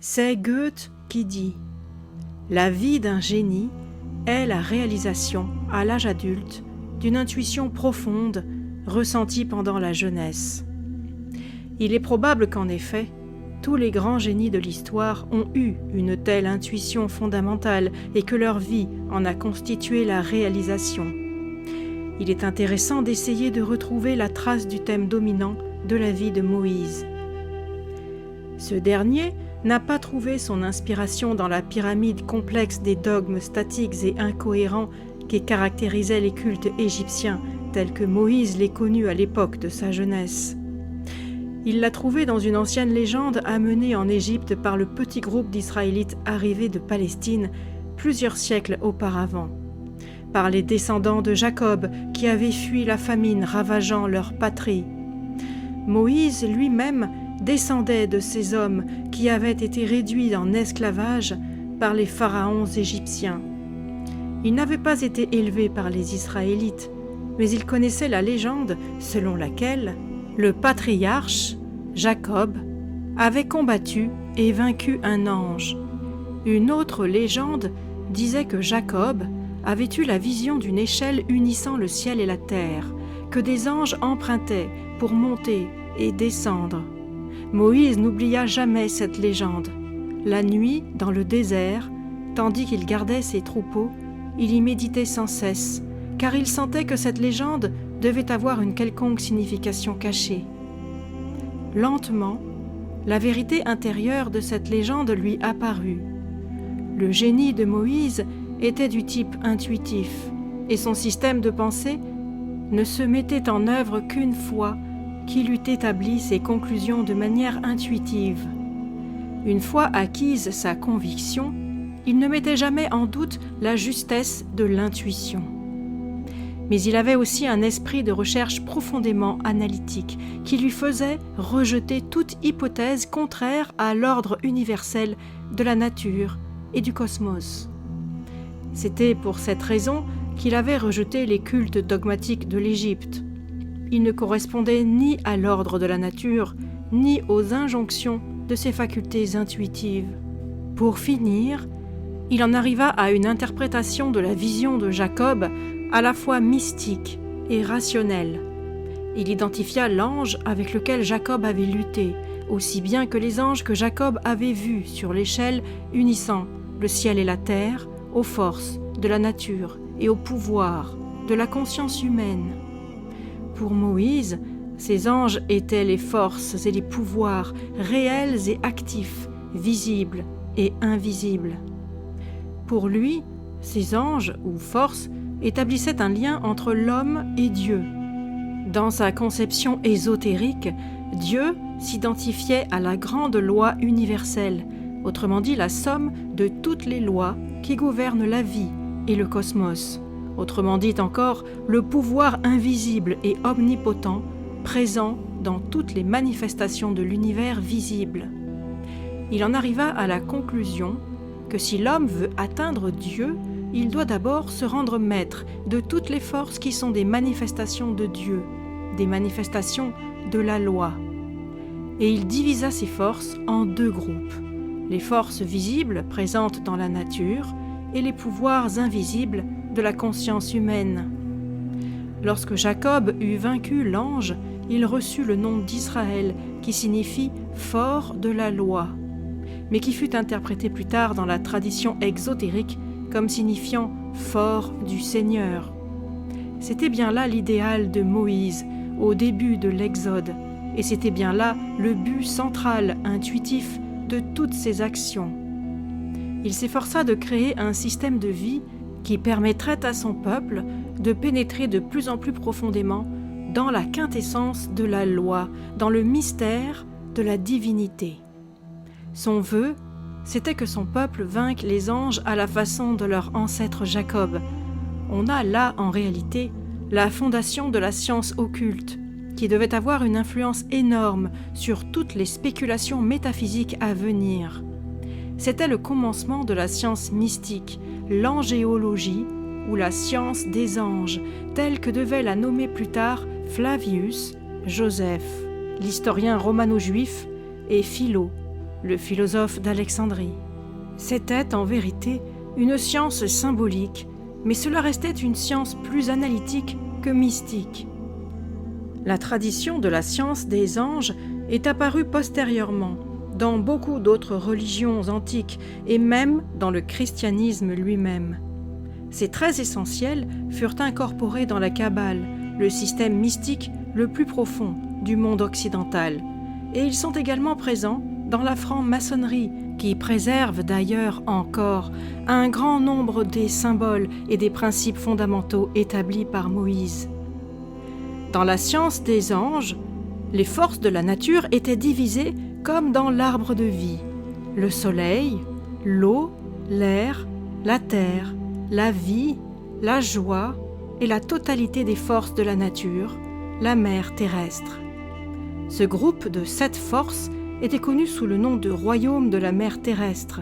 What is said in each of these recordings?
C'est Goethe qui dit « La vie d'un génie est la réalisation, à l'âge adulte, d'une intuition profonde ressentie pendant la jeunesse. » Il est probable qu'en effet, tous les grands génies de l'histoire ont eu une telle intuition fondamentale et que leur vie en a constitué la réalisation. Il est intéressant d'essayer de retrouver la trace du thème dominant de la vie de Moïse. Ce dernier n'a pas trouvé son inspiration dans la pyramide complexe des dogmes statiques et incohérents qui caractérisaient les cultes égyptiens tels que Moïse les connut à l'époque de sa jeunesse. Il l'a trouvé dans une ancienne légende amenée en Égypte par le petit groupe d'Israélites arrivés de Palestine plusieurs siècles auparavant, par les descendants de Jacob qui avaient fui la famine ravageant leur patrie. Moïse lui-même descendait de ces hommes qui avaient été réduits en esclavage par les pharaons égyptiens. Il n'avait pas été élevé par les Israélites, mais il connaissait la légende selon laquelle le patriarche, Jacob, avait combattu et vaincu un ange. Une autre légende disait que Jacob avait eu la vision d'une échelle unissant le ciel et la terre, que des anges empruntaient pour monter et descendre. Moïse n'oublia jamais cette légende. La nuit, dans le désert, tandis qu'il gardait ses troupeaux, il y méditait sans cesse, car il sentait que cette légende devait avoir une quelconque signification cachée. Lentement, la vérité intérieure de cette légende lui apparut. Le génie de Moïse était du type intuitif, et son système de pensée ne se mettait en œuvre qu'une fois qu'il eut établi ses conclusions de manière intuitive. Une fois acquise sa conviction, il ne mettait jamais en doute la justesse de l'intuition. Mais il avait aussi un esprit de recherche profondément analytique qui lui faisait rejeter toute hypothèse contraire à l'ordre universel de la nature et du cosmos. C'était pour cette raison qu'il avait rejeté les cultes dogmatiques de l'Égypte. Ils ne correspondaient ni à l'ordre de la nature, ni aux injonctions de ses facultés intuitives. Pour finir, il en arriva à une interprétation de la vision de Jacob à la fois mystique et rationnelle. Il identifia l'ange avec lequel Jacob avait lutté, aussi bien que les anges que Jacob avait vus sur l'échelle unissant le ciel et la terre aux forces de la nature et au pouvoir de la conscience humaine. Pour Moïse, ces anges étaient les forces et les pouvoirs réels et actifs, visibles et invisibles. Pour lui, ces anges ou forces établissaient un lien entre l'homme et Dieu. Dans sa conception ésotérique, Dieu s'identifiait à la grande loi universelle, autrement dit la somme de toutes les lois qui gouvernent la vie et le cosmos, autrement dit encore le pouvoir invisible et omnipotent présent dans toutes les manifestations de l'univers visible. Il en arriva à la conclusion que si l'homme veut atteindre Dieu, il doit d'abord se rendre maître de toutes les forces qui sont des manifestations de Dieu, des manifestations de la loi. Et il divisa ces forces en deux groupes, les forces visibles présentes dans la nature et les pouvoirs invisibles de la conscience humaine. Lorsque Jacob eut vaincu l'ange, il reçut le nom d'Israël, qui signifie « fort de la loi », mais qui fut interprété plus tard dans la tradition exotérique comme signifiant « fort du Seigneur ». C'était bien là l'idéal de Moïse au début de l'Exode, et c'était bien là le but central, intuitif, de toutes ses actions. Il s'efforça de créer un système de vie qui permettrait à son peuple de pénétrer de plus en plus profondément dans la quintessence de la loi, dans le mystère de la divinité. Son vœu, c'était que son peuple vainque les anges à la façon de leur ancêtre Jacob. On a là, en réalité, la fondation de la science occulte, qui devait avoir une influence énorme sur toutes les spéculations métaphysiques à venir. C'était le commencement de la science mystique, l'angéologie, ou la science des anges, telle que devait la nommer plus tard Flavius Joseph, l'historien romano-juif, et Philo, le philosophe d'Alexandrie. C'était en vérité une science symbolique, mais cela restait une science plus analytique que mystique. La tradition de la science des anges est apparue postérieurement dans beaucoup d'autres religions antiques et même dans le christianisme lui-même. Ces traits essentiels furent incorporés dans la Kabbale, le système mystique le plus profond du monde occidental, et ils sont également présents dans la franc-maçonnerie, qui préserve d'ailleurs encore un grand nombre des symboles et des principes fondamentaux établis par Moïse. Dans la science des anges, les forces de la nature étaient divisées comme dans l'arbre de vie. Le soleil, l'eau, l'air, la terre, la vie, la joie et la totalité des forces de la nature, la mer terrestre. Ce groupe de 7 forces était connu sous le nom de royaume de la mer terrestre.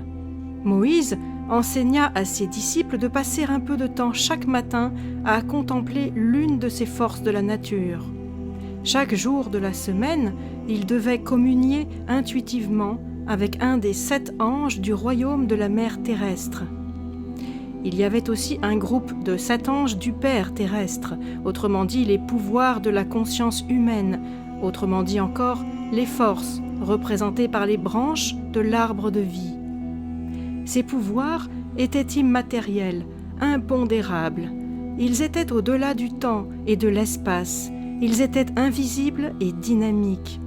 Moïse enseigna à ses disciples de passer un peu de temps chaque matin à contempler l'une de ces forces de la nature. Chaque jour de la semaine, ils devaient communier intuitivement avec un des 7 anges du royaume de la mer terrestre. Il y avait aussi un groupe de 7 anges du Père terrestre, autrement dit les pouvoirs de la conscience humaine, autrement dit encore les forces représentées par les branches de l'arbre de vie. Ces pouvoirs étaient immatériels, impondérables. Ils étaient au-delà du temps et de l'espace. Ils étaient invisibles et dynamiques.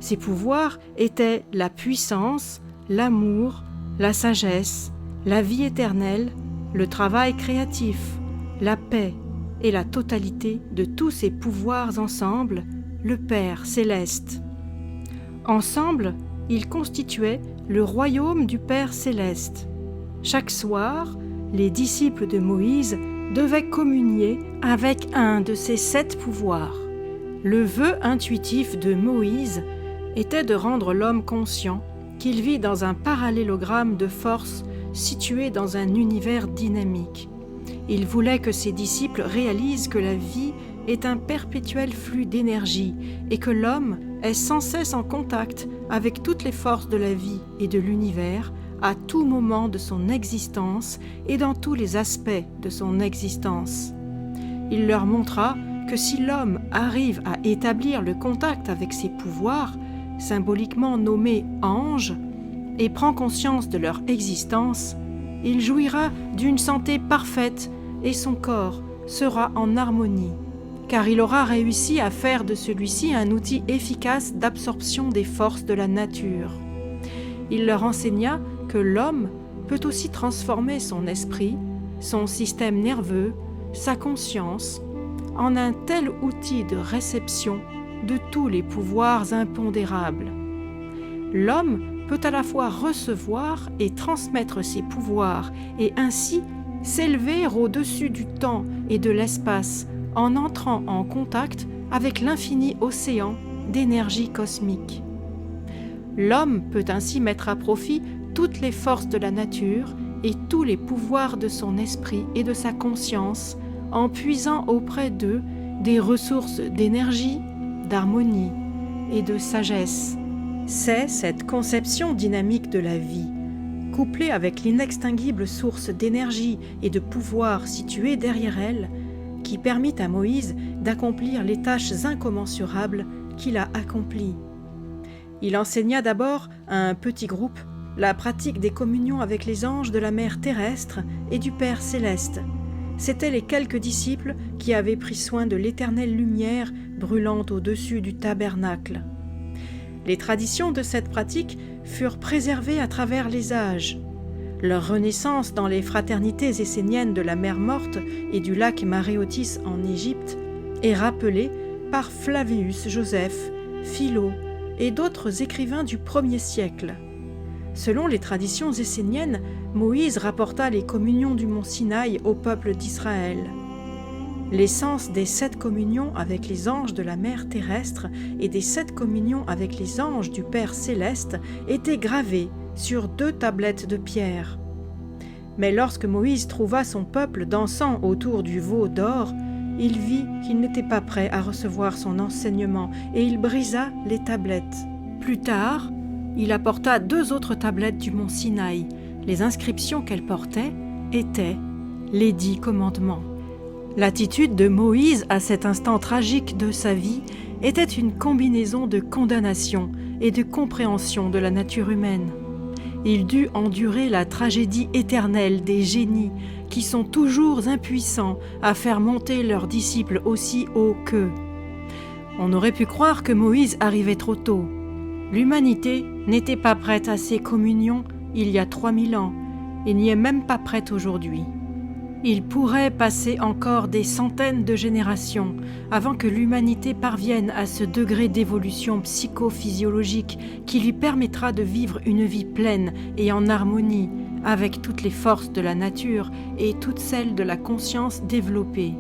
Ces pouvoirs étaient la puissance, l'amour, la sagesse, la vie éternelle, le travail créatif, la paix et la totalité de tous ces pouvoirs ensemble, le Père céleste. Ensemble, ils constituaient le royaume du Père céleste. Chaque soir, les disciples de Moïse devaient communier avec un de ces 7 pouvoirs. Le vœu intuitif de Moïse était de rendre l'homme conscient qu'il vit dans un parallélogramme de forces situé dans un univers dynamique. Il voulait que ses disciples réalisent que la vie est un perpétuel flux d'énergie et que l'homme est sans cesse en contact avec toutes les forces de la vie et de l'univers à tout moment de son existence et dans tous les aspects de son existence. Il leur montra que si l'homme arrive à établir le contact avec ses pouvoirs, symboliquement nommés anges, et prend conscience de leur existence, il jouira d'une santé parfaite et son corps sera en harmonie, car il aura réussi à faire de celui-ci un outil efficace d'absorption des forces de la nature. Il leur enseigna que l'homme peut aussi transformer son esprit, son système nerveux, sa conscience, en un tel outil de réception de tous les pouvoirs impondérables. L'homme peut à la fois recevoir et transmettre ses pouvoirs et ainsi s'élever au-dessus du temps et de l'espace en entrant en contact avec l'infini océan d'énergie cosmique. L'homme peut ainsi mettre à profit toutes les forces de la nature et tous les pouvoirs de son esprit et de sa conscience en puisant auprès d'eux des ressources d'énergie, d'harmonie et de sagesse. C'est cette conception dynamique de la vie, couplée avec l'inextinguible source d'énergie et de pouvoir située derrière elle, qui permit à Moïse d'accomplir les tâches incommensurables qu'il a accomplies. Il enseigna d'abord à un petit groupe la pratique des communions avec les anges de la mer terrestre et du Père céleste. C'étaient les quelques disciples qui avaient pris soin de l'éternelle lumière brûlant au-dessus du tabernacle. Les traditions de cette pratique furent préservées à travers les âges. Leur renaissance dans les fraternités esséniennes de la mer Morte et du lac Maréotis en Égypte est rappelée par Flavius Joseph, Philo et d'autres écrivains du 1er siècle. Selon les traditions esséniennes, Moïse rapporta les communions du mont Sinaï au peuple d'Israël. L'essence des 7 communions avec les anges de la mer terrestre et des 7 communions avec les anges du Père céleste était gravée sur 2 tablettes de pierre. Mais lorsque Moïse trouva son peuple dansant autour du veau d'or, il vit qu'il n'était pas prêt à recevoir son enseignement et il brisa les tablettes. Plus tard, il apporta 2 autres tablettes du mont Sinaï. Les inscriptions qu'elles portaient étaient les 10 commandements. L'attitude de Moïse à cet instant tragique de sa vie était une combinaison de condamnation et de compréhension de la nature humaine. Il dut endurer la tragédie éternelle des génies qui sont toujours impuissants à faire monter leurs disciples aussi haut qu'eux. On aurait pu croire que Moïse arrivait trop tôt. L'humanité n'était pas prête à ces communions il y a 3000 ans et n'y est même pas prête aujourd'hui. Il pourrait passer encore des centaines de générations avant que l'humanité parvienne à ce degré d'évolution psychophysiologique qui lui permettra de vivre une vie pleine et en harmonie avec toutes les forces de la nature et toutes celles de la conscience développée.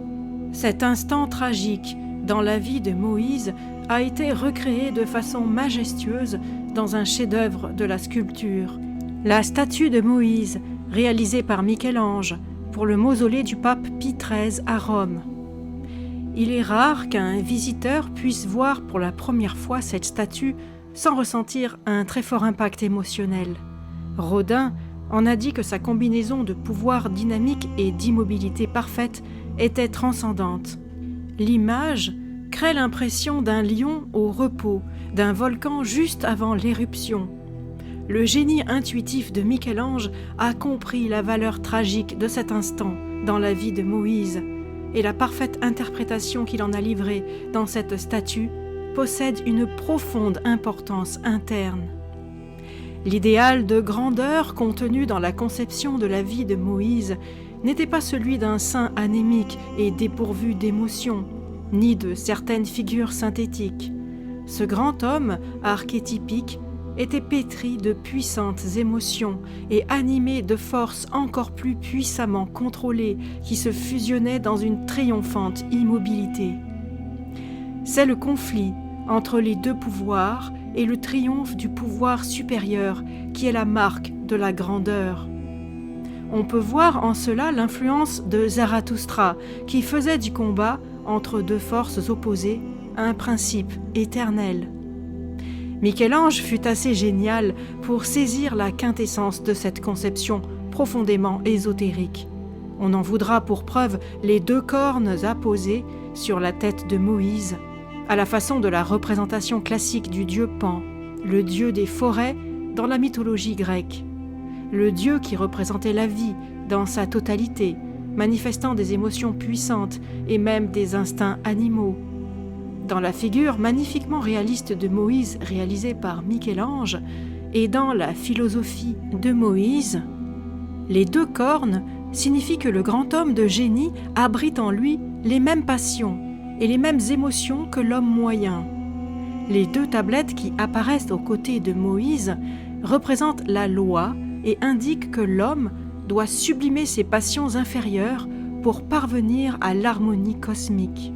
Cet instant tragique dans la vie de Moïse a été recréé de façon majestueuse dans un chef-d'œuvre de la sculpture. La statue de Moïse, réalisée par Michel-Ange, pour le mausolée du pape Pie XIII à Rome. Il est rare qu'un visiteur puisse voir pour la première fois cette statue sans ressentir un très fort impact émotionnel. Rodin en a dit que sa combinaison de pouvoir dynamique et d'immobilité parfaite était transcendante. L'image crée l'impression d'un lion au repos, d'un volcan juste avant l'éruption. Le génie intuitif de Michel-Ange a compris la valeur tragique de cet instant dans la vie de Moïse, et la parfaite interprétation qu'il en a livrée dans cette statue possède une profonde importance interne. L'idéal de grandeur contenu dans la conception de la vie de Moïse n'était pas celui d'un saint anémique et dépourvu d'émotions, ni de certaines figures synthétiques. Ce grand homme archétypique était pétri de puissantes émotions et animé de forces encore plus puissamment contrôlées qui se fusionnaient dans une triomphante immobilité. C'est le conflit entre les 2 pouvoirs et le triomphe du pouvoir supérieur qui est la marque de la grandeur. On peut voir en cela l'influence de Zarathustra qui faisait du combat entre 2 forces opposées un principe éternel. Michel-Ange fut assez génial pour saisir la quintessence de cette conception profondément ésotérique. On en voudra pour preuve les 2 cornes apposées sur la tête de Moïse, à la façon de la représentation classique du dieu Pan, le dieu des forêts dans la mythologie grecque, le dieu qui représentait la vie dans sa totalité, manifestant des émotions puissantes et même des instincts animaux. Dans la figure magnifiquement réaliste de Moïse réalisée par Michel-Ange et dans la philosophie de Moïse, les 2 cornes signifient que le grand homme de génie abrite en lui les mêmes passions et les mêmes émotions que l'homme moyen. Les 2 tablettes qui apparaissent aux côtés de Moïse représentent la loi et indiquent que l'homme doit sublimer ses passions inférieures pour parvenir à l'harmonie cosmique.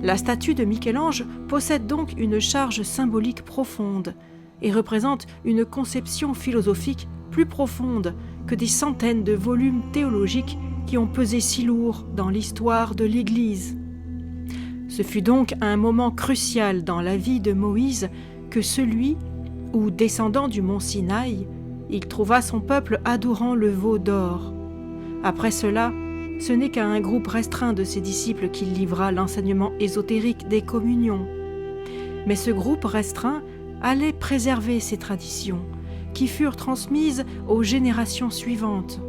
La statue de Michel-Ange possède donc une charge symbolique profonde et représente une conception philosophique plus profonde que des centaines de volumes théologiques qui ont pesé si lourd dans l'histoire de l'Église. Ce fut donc un moment crucial dans la vie de Moïse que celui où, descendant du mont Sinaï, il trouva son peuple adorant le veau d'or. Après cela, ce n'est qu'à un groupe restreint de ses disciples qu'il livra l'enseignement ésotérique des communions. Mais ce groupe restreint allait préserver ces traditions, qui furent transmises aux générations suivantes.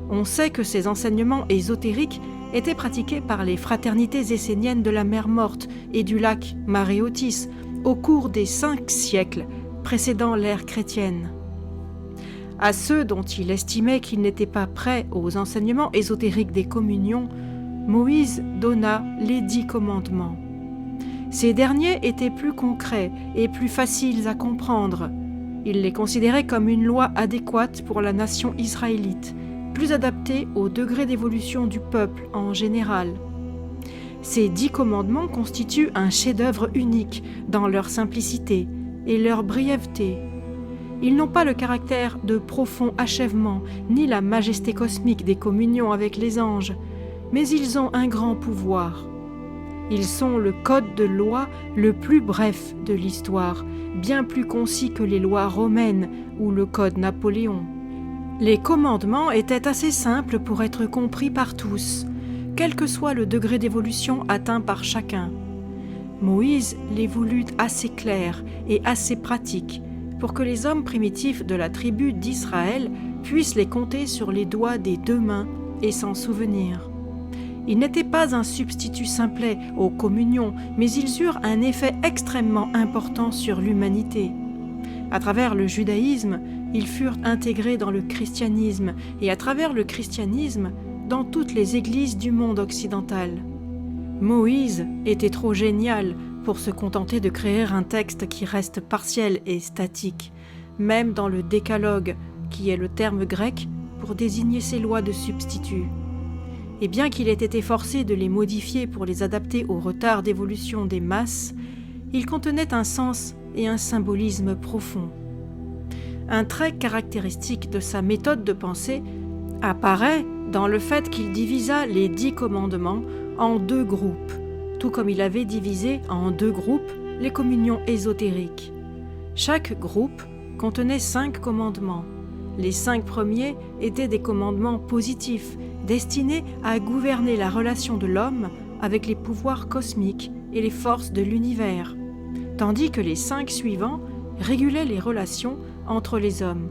On sait que ces enseignements ésotériques étaient pratiqués par les fraternités esséniennes de la mer Morte et du lac Maréotis au cours des 5 siècles précédant l'ère chrétienne. À ceux dont il estimait qu'ils n'étaient pas prêts aux enseignements ésotériques des communions, Moïse donna les 10 commandements. Ces derniers étaient plus concrets et plus faciles à comprendre. Il les considérait comme une loi adéquate pour la nation israélite, plus adaptée au degré d'évolution du peuple en général. Ces 10 commandements constituent un chef-d'œuvre unique dans leur simplicité et leur brièveté. Ils n'ont pas le caractère de profond achèvement, ni la majesté cosmique des communions avec les anges, mais ils ont un grand pouvoir. Ils sont le code de loi le plus bref de l'histoire, bien plus concis que les lois romaines ou le code Napoléon. Les commandements étaient assez simples pour être compris par tous, quel que soit le degré d'évolution atteint par chacun. Moïse les voulut assez clairs et assez pratiques pour que les hommes primitifs de la tribu d'Israël puissent les compter sur les doigts des deux mains et s'en souvenir. Ils n'étaient pas un substitut simplet aux communions, mais ils eurent un effet extrêmement important sur l'humanité. À travers le judaïsme, ils furent intégrés dans le christianisme et à travers le christianisme, dans toutes les églises du monde occidental. Moïse était trop génial pour se contenter de créer un texte qui reste partiel et statique, même dans le décalogue, qui est le terme grec pour désigner ces lois de substitut. Et bien qu'il ait été forcé de les modifier pour les adapter au retard d'évolution des masses, il contenait un sens et un symbolisme profond. Un trait caractéristique de sa méthode de pensée apparaît dans le fait qu'il divisa les 10 commandements en 2 groupes, tout comme il avait divisé en 2 groupes les communions ésotériques. Chaque groupe contenait 5 commandements. Les 5 premiers étaient des commandements positifs, destinés à gouverner la relation de l'homme avec les pouvoirs cosmiques et les forces de l'univers, tandis que les 5 suivants régulaient les relations entre les hommes.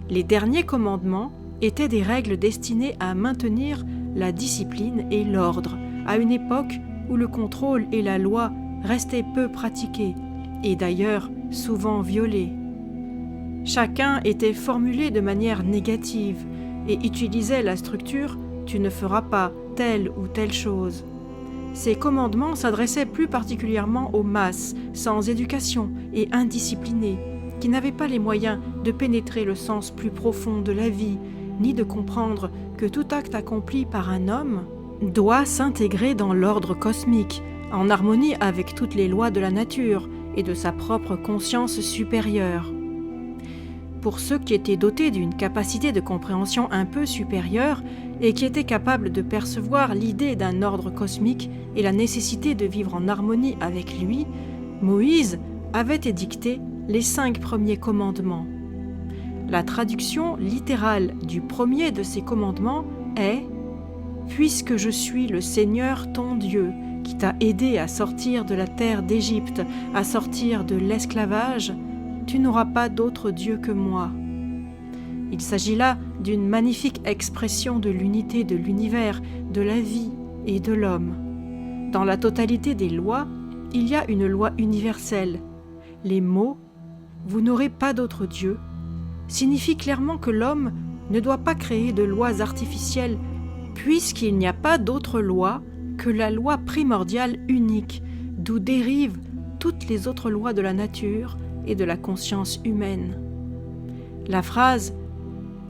Les derniers commandements étaient des règles destinées à maintenir la discipline et l'ordre, à une époque où le contrôle et la loi restaient peu pratiqués, et d'ailleurs souvent violés. Chacun était formulé de manière négative et utilisait la structure « tu ne feras pas telle ou telle chose ». Ces commandements s'adressaient plus particulièrement aux masses, sans éducation et indisciplinées, qui n'avaient pas les moyens de pénétrer le sens plus profond de la vie, ni de comprendre que tout acte accompli par un homme doit s'intégrer dans l'ordre cosmique, en harmonie avec toutes les lois de la nature et de sa propre conscience supérieure. Pour ceux qui étaient dotés d'une capacité de compréhension un peu supérieure et qui étaient capables de percevoir l'idée d'un ordre cosmique et la nécessité de vivre en harmonie avec lui, Moïse avait édicté les 5 premiers commandements. La traduction littérale du premier de ces commandements est « Puisque je suis le Seigneur ton Dieu, qui t'a aidé à sortir de la terre d'Égypte, à sortir de l'esclavage, tu n'auras pas d'autre Dieu que moi. » Il s'agit là d'une magnifique expression de l'unité de l'univers, de la vie et de l'homme. Dans la totalité des lois, il y a une loi universelle. Les mots « vous n'aurez pas d'autre Dieu » signifient clairement que l'homme ne doit pas créer de lois artificielles, puisqu'il n'y a pas d'autre loi que la loi primordiale unique, d'où dérivent toutes les autres lois de la nature et de la conscience humaine. La phrase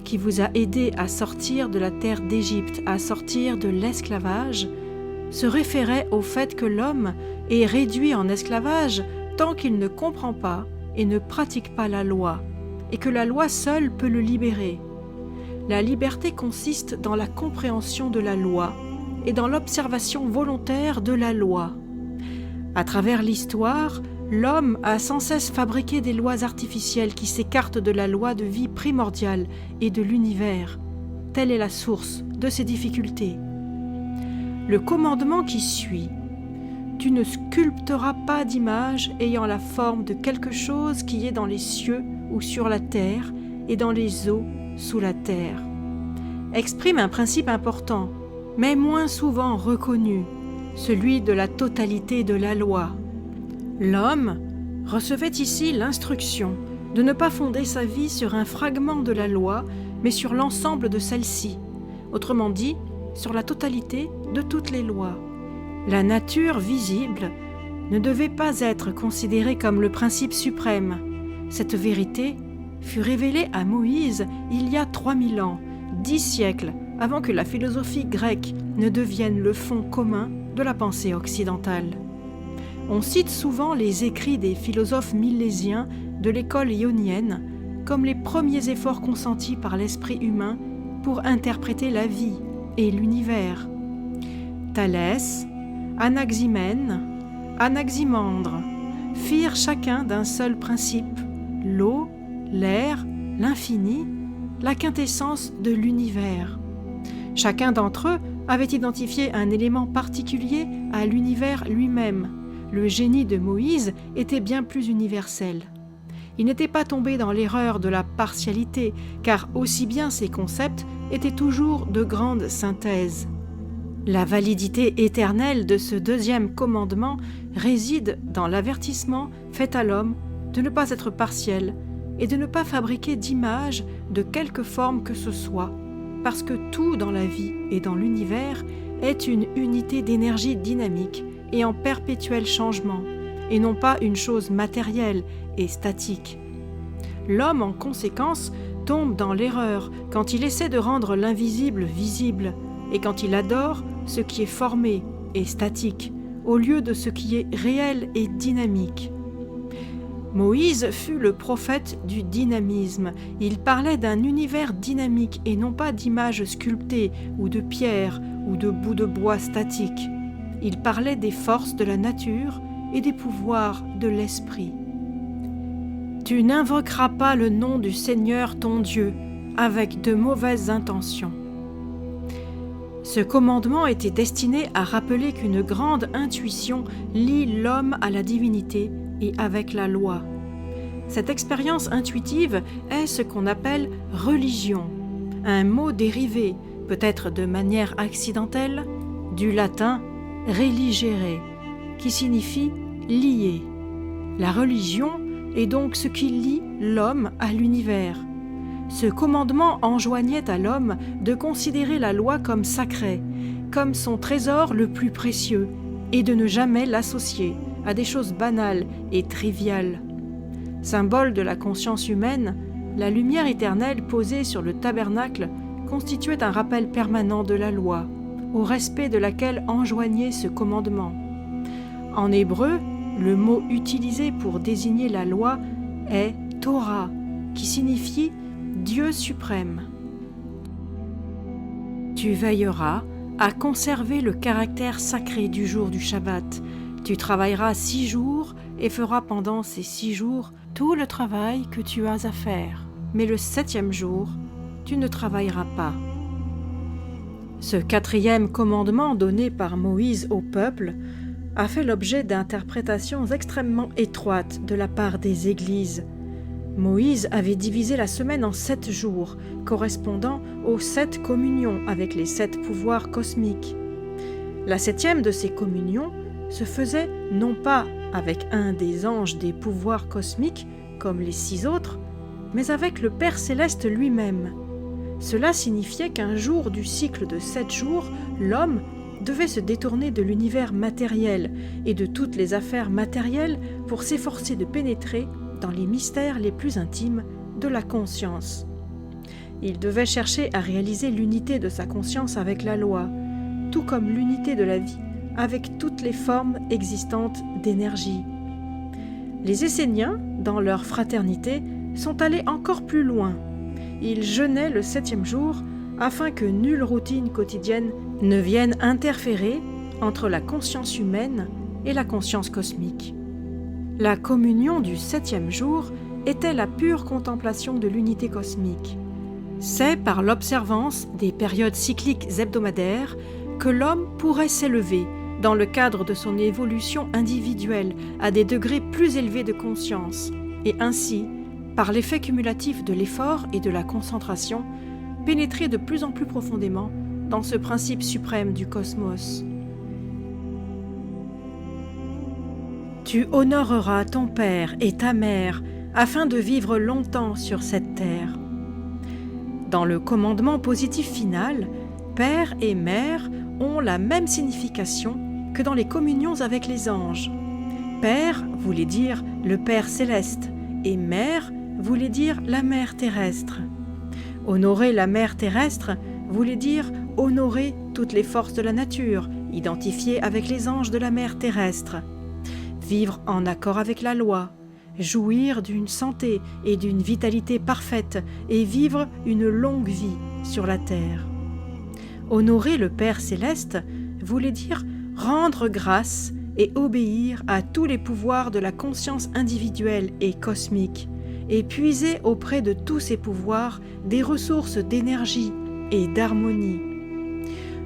qui vous a aidé à sortir de la terre d'Égypte, à sortir de l'esclavage, se référait au fait que l'homme est réduit en esclavage tant qu'il ne comprend pas et ne pratique pas la loi, et que la loi seule peut le libérer. La liberté consiste dans la compréhension de la loi et dans l'observation volontaire de la loi. À travers l'histoire, l'homme a sans cesse fabriqué des lois artificielles qui s'écartent de la loi de vie primordiale et de l'univers. Telle est la source de ces difficultés. Le commandement qui suit « Tu ne sculpteras pas d'image ayant la forme de quelque chose qui est dans les cieux ou sur la terre et dans les eaux sous la terre » exprime un principe important, mais moins souvent reconnu, celui de la totalité de la loi. L'homme recevait ici l'instruction de ne pas fonder sa vie sur un fragment de la loi, mais sur l'ensemble de celle-ci, autrement dit, sur la totalité de toutes les lois. La nature visible ne devait pas être considérée comme le principe suprême. Cette vérité fut révélée à Moïse il y a 3000 ans, 10 siècles avant que la philosophie grecque ne devienne le fond commun de la pensée occidentale. On cite souvent les écrits des philosophes milésiens de l'école ionienne comme les premiers efforts consentis par l'esprit humain pour interpréter la vie et l'univers. Thalès Anaximène, Anaximandre firent chacun d'un seul principe, l'eau, l'air, l'infini, la quintessence de l'univers. Chacun d'entre eux avait identifié un élément particulier à l'univers lui-même. Le génie de Moïse était bien plus universel. Il n'était pas tombé dans l'erreur de la partialité, car aussi bien ses concepts étaient toujours de grande synthèse. La validité éternelle de ce deuxième commandement réside dans l'avertissement fait à l'homme de ne pas être partiel et de ne pas fabriquer d'image de quelque forme que ce soit, parce que tout dans la vie et dans l'univers est une unité d'énergie dynamique et en perpétuel changement, et non pas une chose matérielle et statique. L'homme, en conséquence, tombe dans l'erreur quand il essaie de rendre l'invisible visible et quand il adore ce qui est formé et statique au lieu de ce qui est réel et dynamique. Moïse fut le prophète du dynamisme. Il parlait d'un univers dynamique et non pas d'images sculptées ou de pierres ou de bouts de bois statiques. Il parlait des forces de la nature et des pouvoirs de l'esprit. Tu n'invoqueras pas le nom du Seigneur ton Dieu avec de mauvaises intentions. Ce commandement était destiné à rappeler qu'une grande intuition lie l'homme à la divinité et avec la loi. Cette expérience intuitive est ce qu'on appelle religion, un mot dérivé, peut-être de manière accidentelle, du latin religere, qui signifie lier. La religion est donc ce qui lie l'homme à l'univers. Ce commandement enjoignait à l'homme de considérer la loi comme sacrée, comme son trésor le plus précieux, et de ne jamais l'associer à des choses banales et triviales. Symbole de la conscience humaine, la lumière éternelle posée sur le tabernacle constituait un rappel permanent de la loi, au respect de laquelle enjoignait ce commandement. En hébreu, le mot utilisé pour désigner la loi est Torah, qui signifie Dieu suprême. Tu veilleras à conserver le caractère sacré du jour du Shabbat. Tu travailleras 6 jours et feras pendant ces 6 jours tout le travail que tu as à faire. Mais le 7e jour, tu ne travailleras pas. Ce 4e commandement donné par Moïse au peuple a fait l'objet d'interprétations extrêmement étroites de la part des églises. Moïse avait divisé la semaine en 7 jours, correspondant aux 7 communions avec les 7 pouvoirs cosmiques. La 7e de ces communions se faisait non pas avec un des anges des pouvoirs cosmiques, comme les 6 autres, mais avec le Père Céleste lui-même. Cela signifiait qu'un jour du cycle de 7 jours, l'homme devait se détourner de l'univers matériel et de toutes les affaires matérielles pour s'efforcer de pénétrer dans les mystères les plus intimes de la conscience. Il devait chercher à réaliser l'unité de sa conscience avec la loi, tout comme l'unité de la vie avec toutes les formes existantes d'énergie. Les Esséniens, dans leur fraternité, sont allés encore plus loin. Ils jeûnaient le 7e jour afin que nulle routine quotidienne ne vienne interférer entre la conscience humaine et la conscience cosmique. La communion du 7e jour était la pure contemplation de l'unité cosmique. C'est par l'observance des périodes cycliques hebdomadaires que l'homme pourrait s'élever, dans le cadre de son évolution individuelle, à des degrés plus élevés de conscience, et ainsi, par l'effet cumulatif de l'effort et de la concentration, pénétrer de plus en plus profondément dans ce principe suprême du cosmos. Tu honoreras ton père et ta mère afin de vivre longtemps sur cette terre. Dans le commandement positif final, père et mère ont la même signification que dans les communions avec les anges. Père voulait dire le Père céleste et mère voulait dire la mère terrestre. Honorer la mère terrestre voulait dire honorer toutes les forces de la nature, identifiées avec les anges de la mère terrestre. Vivre en accord avec la loi, jouir d'une santé et d'une vitalité parfaite et vivre une longue vie sur la terre. Honorer le Père céleste voulait dire rendre grâce et obéir à tous les pouvoirs de la conscience individuelle et cosmique, et puiser auprès de tous ces pouvoirs des ressources d'énergie et d'harmonie.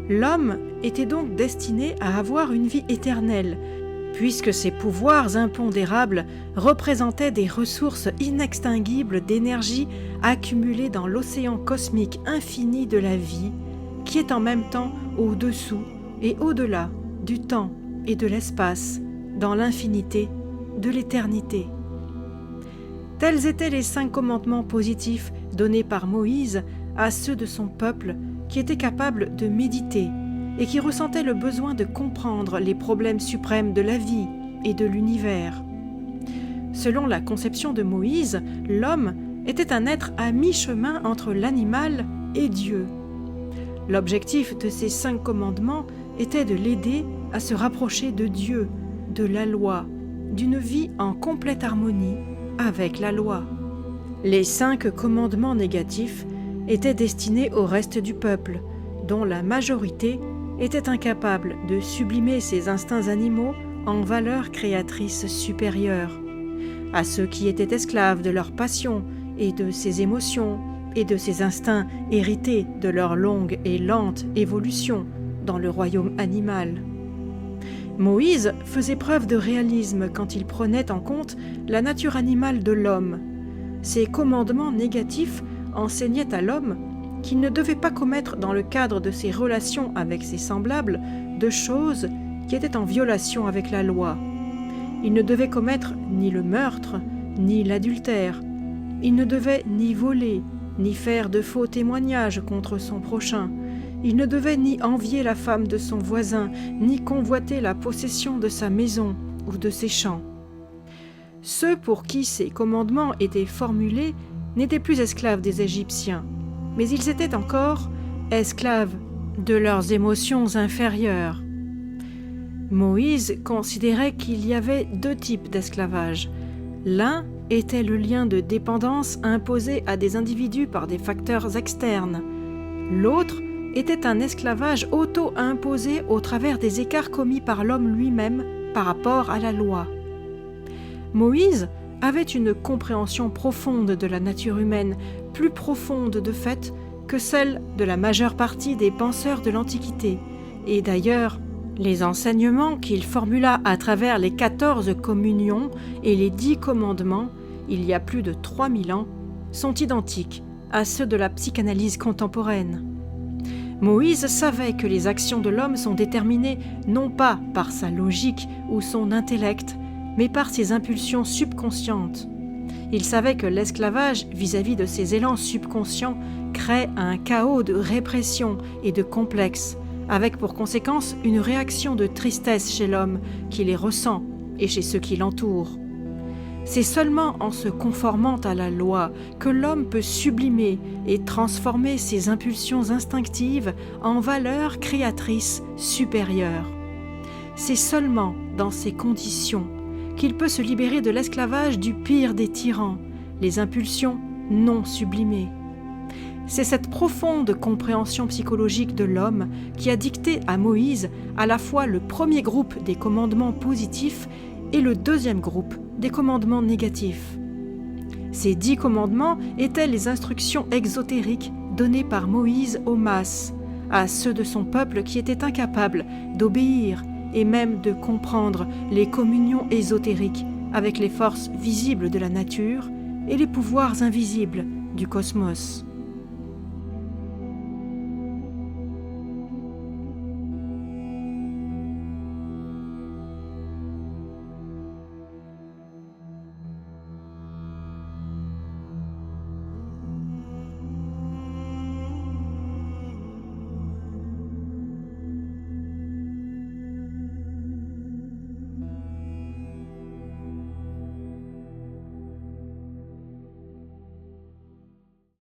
L'homme était donc destiné à avoir une vie éternelle, puisque ces pouvoirs impondérables représentaient des ressources inextinguibles d'énergie accumulées dans l'océan cosmique infini de la vie, qui est en même temps au-dessous et au-delà du temps et de l'espace, dans l'infinité de l'éternité. Tels étaient les 5 commandements positifs donnés par Moïse à ceux de son peuple qui étaient capables de méditer et qui ressentaient le besoin de comprendre les problèmes suprêmes de la vie et de l'univers. Selon la conception de Moïse, l'homme était un être à mi-chemin entre l'animal et Dieu. L'objectif de ces 5 commandements était de l'aider à se rapprocher de Dieu, de la loi, d'une vie en complète harmonie avec la loi. Les 5 commandements négatifs étaient destinés au reste du peuple, dont la majorité était incapable de sublimer ses instincts animaux en valeurs créatrices supérieures, à ceux qui étaient esclaves de leurs passions et de ses émotions et de ses instincts hérités de leur longue et lente évolution dans le royaume animal. Moïse faisait preuve de réalisme quand il prenait en compte la nature animale de l'homme. Ses commandements négatifs enseignaient à l'homme qu'il ne devait pas commettre dans le cadre de ses relations avec ses semblables de choses qui étaient en violation avec la loi. Il ne devait commettre ni le meurtre, ni l'adultère. Il ne devait ni voler, ni faire de faux témoignages contre son prochain. Il ne devait ni envier la femme de son voisin, ni convoiter la possession de sa maison ou de ses champs. Ceux pour qui ces commandements étaient formulés n'étaient plus esclaves des Égyptiens, mais ils étaient encore esclaves de leurs émotions inférieures. Moïse considérait qu'il y avait 2 types d'esclavage. L'un était le lien de dépendance imposé à des individus par des facteurs externes. L'autre était un esclavage auto-imposé au travers des écarts commis par l'homme lui-même par rapport à la loi. Moïse avait une compréhension profonde de la nature humaine, plus profonde de fait que celle de la majeure partie des penseurs de l'Antiquité. Et d'ailleurs, les enseignements qu'il formula à travers les 14 communions et les 10 commandements, il y a plus de 3000 ans, sont identiques à ceux de la psychanalyse contemporaine. Moïse savait que les actions de l'homme sont déterminées non pas par sa logique ou son intellect, mais par ses impulsions subconscientes. Il savait que l'esclavage vis-à-vis de ses élans subconscients crée un chaos de répression et de complexe, avec pour conséquence une réaction de tristesse chez l'homme qui les ressent et chez ceux qui l'entourent. C'est seulement en se conformant à la loi que l'homme peut sublimer et transformer ses impulsions instinctives en valeurs créatrices supérieures. C'est seulement dans ces conditions qu'il peut se libérer de l'esclavage du pire des tyrans, les impulsions non sublimées. C'est cette profonde compréhension psychologique de l'homme qui a dicté à Moïse à la fois le premier groupe des commandements positifs et le deuxième groupe des commandements négatifs. Ces 10 commandements étaient les instructions exotériques données par Moïse aux masses, à ceux de son peuple qui étaient incapables d'obéir et même de comprendre les communions ésotériques avec les forces visibles de la nature et les pouvoirs invisibles du cosmos.